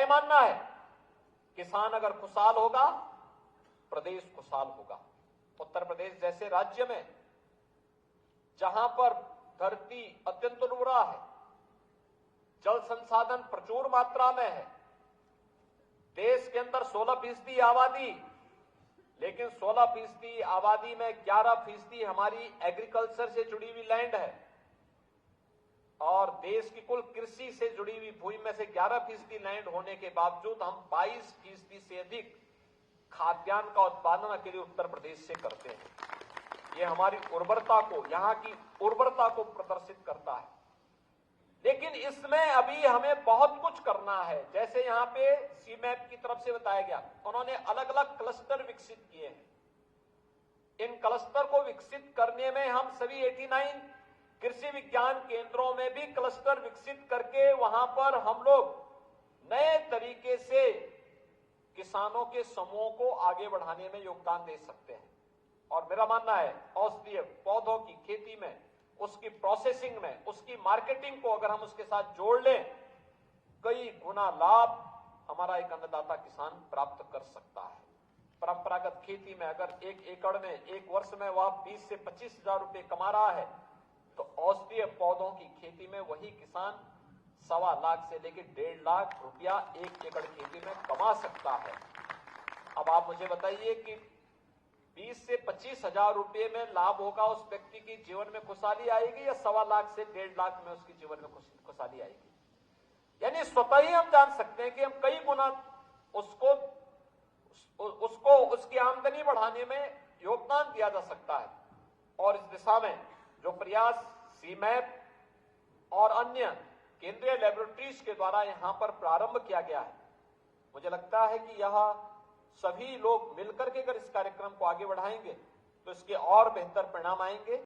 ये मानना है, किसान अगर खुशहाल होगा, प्रदेश खुशहाल होगा। उत्तर प्रदेश जैसे राज्य में जहां पर धरती अत्यंत उर्वरा है, जल संसाधन प्रचुर मात्रा में है, देश के अंदर 16% आबादी, लेकिन 16% आबादी में 11% हमारी एग्रीकल्चर से जुड़ी हुई लैंड है, और देश की कुल कृषि से जुड़ी हुई भूमि में से 11% लैंड होने के बावजूद हम 22% से अधिक खाद्यान्न का उत्पादन अकेले उत्तर प्रदेश से करते हैं। ये हमारी उर्वरता को, यहाँ की उर्वरता को प्रदर्शित करता है। लेकिन इसमें अभी हमें बहुत कुछ करना है। जैसे यहाँ पे सीमैप की तरफ से बताया गया, उन्होंने अलग अलग क्लस्टर विकसित किए हैं। इन क्लस्टर को विकसित करने में हम सभी 89 कृषि विज्ञान केंद्रों में भी क्लस्टर विकसित करके वहां पर हम लोग नए तरीके से किसानों के समूह को आगे बढ़ाने में योगदान दे सकते हैं। और मेरा मानना है, औषधीय पौधों की खेती में, उसकी प्रोसेसिंग में, उसकी मार्केटिंग को अगर हम उसके साथ जोड़ लें, कई गुना लाभ हमारा एक अन्नदाता किसान प्राप्त कर सकता है। परंपरागत खेती में अगर 1 एकड़ में एक वर्ष में वह 20 से 25 हजार रुपए कमा रहा है, तो औषधीय पौधों की खेती में वही किसान 1.25 लाख से लेकर 1.5 लाख रुपया 1 एकड़ खेती में कमा सकता है। अब आप मुझे बताइए कि 20 से 25 हजार रुपये में लाभ होगा, उस व्यक्ति की जीवन में खुशहाली आएगी, या 1.25 लाख से 1.5 लाख में उसके जीवन में खुशहाली आएगी? यानी स्वतः ही हम जान सकते हैं कि हम कई गुना उसको उसकी आमदनी बढ़ाने में योगदान दिया जा सकता है। और इस दिशा में जो प्रयास सीमैप और अन्य केंद्रीय लेबोरेटरीज के द्वारा यहां पर प्रारंभ किया गया है, मुझे लगता है कि यह सभी लोग मिलकर के अगर इस कार्यक्रम को आगे बढ़ाएंगे तो इसके और बेहतर परिणाम आएंगे।